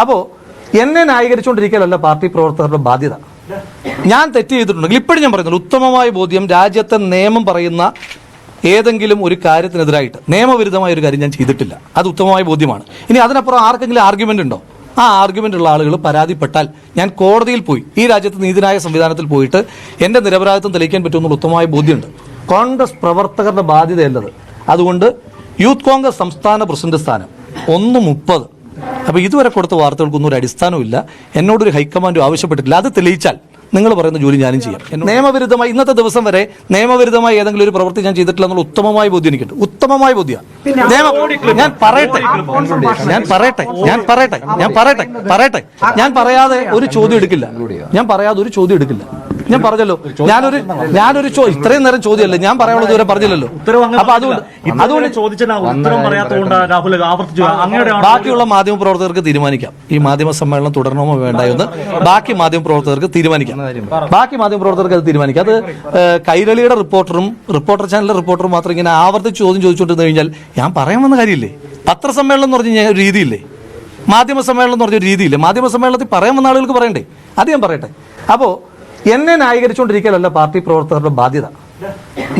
അപ്പോൾ എന്നെ ന്യായീകരിച്ചുകൊണ്ടിരിക്കലല്ല പാർട്ടി പ്രവർത്തകരുടെ ബാധ്യത. ഞാൻ തെറ്റ് ചെയ്തിട്ടുണ്ടെങ്കിൽ ഇപ്പോഴും ഞാൻ പറയുന്നത് ഉത്തമമായ ബോധ്യം, രാജ്യത്തെ നിയമം പറയുന്ന ഏതെങ്കിലും ഒരു കാര്യത്തിനെതിരായിട്ട് നിയമവിരുദ്ധമായ ഒരു കാര്യം ഞാൻ ചെയ്തിട്ടില്ല, അത് ഉത്തമമായ ബോധ്യമാണ്. ഇനി അതിനപ്പുറം ആർക്കെങ്കിലും ആർഗ്യുമെന്റ് ഉണ്ടോ? ആ ആർഗ്യുമെന്റ് ഉള്ള ആളുകൾ പരാതിപ്പെട്ടാൽ ഞാൻ കോടതിയിൽ പോയി, ഈ രാജ്യത്ത് നീതിന്യായ സംവിധാനത്തിൽ പോയിട്ട് എന്റെ നിരപരാധിത്വം തെളിയിക്കാൻ പറ്റുമെന്നുള്ള ഉത്തമമായ ബോധ്യമുണ്ട്. കോൺഗ്രസ് പ്രവർത്തകരുടെ ബാധ്യതയല്ലത്. അതുകൊണ്ട് യൂത്ത് കോൺഗ്രസ് സംസ്ഥാന പ്രസിഡന്റ് സ്ഥാനം 1:30. അപ്പോൾ ഇതുവരെ കൊടുത്ത വാർത്തകൾക്കൊന്നും ഒരു അടിസ്ഥാനമില്ല. എന്നോടൊരു ഹൈക്കമാൻഡും ആവശ്യപ്പെട്ടിട്ടില്ല. അത് തെളിയിച്ചാൽ നിങ്ങൾ പറയുന്ന ജോലി ഞാനും ചെയ്യാം. നിയമവിരുദ്ധമായി ഇന്നത്തെ ദിവസം വരെ നിയമവിരുദ്ധമായി ഏതെങ്കിലും ഒരു പ്രവൃത്തി ഞാൻ ചെയ്തിട്ടില്ല എന്നുള്ള ഉത്തമമായ ബോധ്യം എനിക്കുണ്ട്. ഉത്തമമായ ബോധ്യം. ഞാൻ പറയാതെ ഒരു ചോദ്യം എടുക്കില്ല. ഞാൻ പറഞ്ഞല്ലോ, ഞാനൊരു ഇത്രയും നേരം ചോദ്യമല്ലേ, ഞാൻ പറയാനുള്ള ദൂരം പറഞ്ഞില്ലല്ലോ. അപ്പൊ ബാക്കിയുള്ള മാധ്യമ പ്രവർത്തകർക്ക് തീരുമാനിക്കാം ഈ മാധ്യമ സമ്മേളനം തുടരണമോ വേണ്ടയോ എന്ന്. ബാക്കി മാധ്യമ പ്രവർത്തകർക്ക് തീരുമാനിക്കാം. അത് തീരുമാനിക്കാം. അത് കൈരളിയുടെ റിപ്പോർട്ടർ ചാനലിലെ റിപ്പോർട്ടറും മാത്രം ഇങ്ങനെ ആവർത്തിച്ച് ചോദ്യം ചോദിച്ചുകൊണ്ടിരുന്നു കഴിഞ്ഞാൽ ഞാൻ പറയാൻ വന്ന കാര്യമില്ലേ? പത്രസമ്മേളനം എന്ന് പറഞ്ഞ ഒരു രീതിയില്ലേ? മാധ്യമ സമ്മേളനം എന്ന് പറഞ്ഞൊരു രീതിയില്ലേ? മാധ്യമ സമ്മേളനത്തിൽ പറയാൻ വന്ന ആളുകൾക്ക് പറയണ്ടേ? അത് ഞാൻ പറയട്ടെ. അപ്പോ എന്നെ ന്യായീകരിച്ചുകൊണ്ടിരിക്കലല്ല പാർട്ടി പ്രവർത്തകരുടെ ബാധ്യത.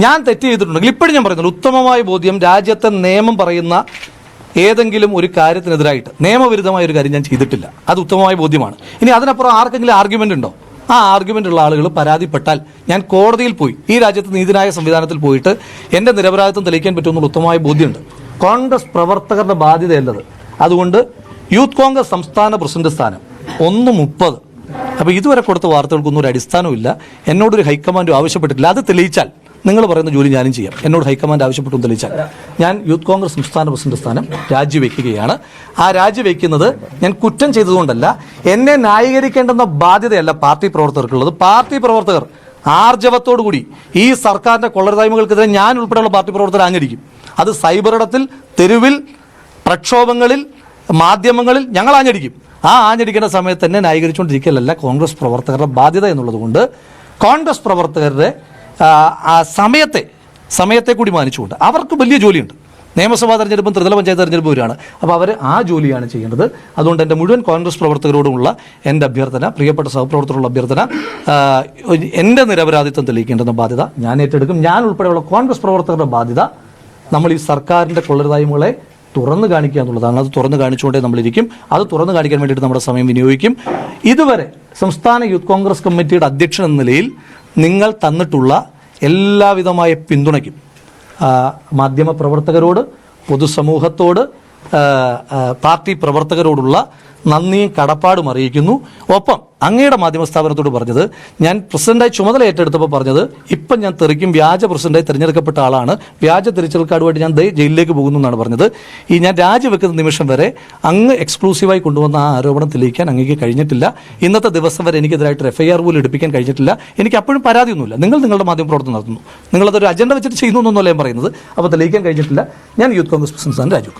ഞാൻ തെറ്റ് ചെയ്തിട്ടുണ്ടെങ്കിൽ ഇപ്പോഴും ഞാൻ പറയുന്നത് ഉത്തമമായ ബോധ്യം, രാജ്യത്തെ നിയമം പറയുന്ന ഏതെങ്കിലും ഒരു കാര്യത്തിനെതിരായിട്ട് നിയമവിരുദ്ധമായ ഒരു കാര്യം ഞാൻ ചെയ്തിട്ടില്ല, അത് ഉത്തമമായ ബോധ്യമാണ്. ഇനി അതിനപ്പുറം ആർക്കെങ്കിലും ആർഗ്യുമെന്റ് ഉണ്ടോ? ആ ആർഗ്യുമെന്റ് ഉള്ള ആളുകൾ പരാതിപ്പെട്ടാൽ ഞാൻ കോടതിയിൽ പോയി, ഈ രാജ്യത്ത് നീതിന്യായ സംവിധാനത്തിൽ പോയിട്ട് എന്റെ നിരപരാധിത്വം തെളിയിക്കാൻ പറ്റുമെന്നുള്ള ഉത്തമമായ ബോധ്യമുണ്ട്. കോൺഗ്രസ് പ്രവർത്തകരുടെ ബാധ്യതയല്ലത്. അതുകൊണ്ട് യൂത്ത് കോൺഗ്രസ് സംസ്ഥാന പ്രസിഡന്റ് സ്ഥാനം 1:30. അപ്പോൾ ഇതുവരെ കൊടുത്ത വാർത്തകൾക്കൊന്നും ഒരു അടിസ്ഥാനമില്ല. എന്നോടൊരു ഹൈക്കമാൻഡും ആവശ്യപ്പെട്ടിട്ടില്ല. അത് തെളിയിച്ചാൽ നിങ്ങൾ പറയുന്ന ജോലി ഞാനും ചെയ്യാം. എന്നോട് ഹൈക്കമാൻഡ് ആവശ്യപ്പെട്ടു തെളിയിച്ചാൽ ഞാൻ യൂത്ത് കോൺഗ്രസ് സംസ്ഥാന പ്രസിഡന്റ് സ്ഥാനം രാജിവെക്കുകയാണ്. ആ രാജിവെക്കുന്നത് ഞാൻ കുറ്റം ചെയ്തതുകൊണ്ടല്ല, എന്നെ ന്യായീകരിക്കേണ്ടെന്ന ബാധ്യതയല്ല പാർട്ടി പ്രവർത്തകർക്കുള്ളത്. പാർട്ടി പ്രവർത്തകർ ആർജവത്തോടുകൂടി ഈ സർക്കാരിന്റെ കൊള്ളരുതായ്മകൾക്കെതിരെ ഞാൻ ഉൾപ്പെടെയുള്ള പാർട്ടി പ്രവർത്തകർ ആഞ്ഞടിക്കും. അത് സൈബർ ഇടത്തിൽ, തെരുവിൽ, പ്രക്ഷോഭങ്ങളിൽ, മാധ്യമങ്ങളിൽ ഞങ്ങൾ ആഞ്ഞടിക്കും. ആ ആഞ്ഞടിക്കുന്ന സമയത്ത് തന്നെ ന്യായീകരിച്ചുകൊണ്ടിരിക്കലല്ല കോൺഗ്രസ് പ്രവർത്തകരുടെ ബാധ്യത എന്നുള്ളത് കൊണ്ട് കോൺഗ്രസ് പ്രവർത്തകരുടെ സമയത്തെ കൂടി മാനിച്ചുകൊണ്ട് അവർക്ക് വലിയ ജോലിയുണ്ട്. നിയമസഭാ തെരഞ്ഞെടുപ്പും ത്രിതല പഞ്ചായത്ത് തെരഞ്ഞെടുപ്പും വരികയാണ്. അപ്പോൾ അവർ ആ ജോലിയാണ് ചെയ്യേണ്ടത്. അതുകൊണ്ട് എൻ്റെ മുഴുവൻ കോൺഗ്രസ് പ്രവർത്തകരോടുമുള്ള എൻ്റെ അഭ്യർത്ഥന, പ്രിയപ്പെട്ട സഹപ്രവർത്തകരുള്ള അഭ്യർത്ഥന, എൻ്റെ നിരപരാധിത്വം തെളിയിക്കേണ്ടുന്ന ബാധ്യത ഞാൻ ഏറ്റെടുക്കും. ഞാൻ ഉൾപ്പെടെയുള്ള കോൺഗ്രസ് പ്രവർത്തകരുടെ ബാധ്യത നമ്മൾ ഈ സർക്കാരിൻ്റെ കൊള്ളരുതായ്മകളെ തുറന്നു കാണിക്കുക എന്നുള്ളതാണ്. അത് തുറന്നു കാണിച്ചുകൊണ്ടേ നമ്മളിരിക്കും. അത് തുറന്നു കാണിക്കാൻ വേണ്ടിയിട്ട് നമ്മുടെ സമയം വിനിയോഗിക്കും. ഇതുവരെ സംസ്ഥാന യൂത്ത് കോൺഗ്രസ് കമ്മിറ്റിയുടെ അധ്യക്ഷൻ എന്ന നിലയിൽ നിങ്ങൾ തന്നിട്ടുള്ള എല്ലാവിധമായ പിന്തുണയ്ക്കും മാധ്യമ പ്രവർത്തകരോട്, പൊതുസമൂഹത്തോട്, പാർട്ടി പ്രവർത്തകരോടുള്ള നന്ദിയും കടപ്പാടും അറിയിക്കുന്നു. ഒപ്പം അങ്ങയുടെ മാധ്യമ സ്ഥാപനത്തോട് പറഞ്ഞത്, ഞാൻ പ്രസിഡന്റായി ചുമതല ഏറ്റെടുത്തപ്പോൾ പറഞ്ഞത്, ഇപ്പം ഞാൻ തെറിക്കും, വ്യാജ പ്രസിഡന്റായി തിരഞ്ഞെടുക്കപ്പെട്ട ആളാണ്, വ്യാജ തിരിച്ചൽ കാർഡുമായിട്ട് ഞാൻ ജയിലിലേക്ക് പോകുന്നു എന്നാണ് പറഞ്ഞത്. ഈ ഞാൻ രാജിവെക്കുന്ന നിമിഷം വരെ അങ്ങ് എക്സ്ക്ലൂസീവായി കൊണ്ടുവന്ന ആ ആരോപണം തെളിയിക്കാൻ അങ്ങേക്ക് കഴിഞ്ഞിട്ടില്ല. ഇന്നത്തെ ദിവസം വരെ എനിക്കെതിരായിട്ട് FIR പോലും എടുപ്പിക്കാൻ കഴിഞ്ഞിട്ടില്ല. എനിക്ക് അപ്പോഴും പരാതിയൊന്നുമില്ല. നിങ്ങൾ നിങ്ങളുടെ മാധ്യമ പ്രവർത്തനം നടത്തുന്നു, നിങ്ങളതൊരു അജണ്ട വെച്ചിട്ട് ചെയ്യുന്നു എന്നല്ല ഞാൻ പറയുന്നത്. അപ്പോൾ തെളിയിക്കാൻ കഴിഞ്ഞിട്ടില്ല. ഞാൻ യൂത്ത് കോൺഗ്രസ് പ്രസിഡന്റ് രാജു.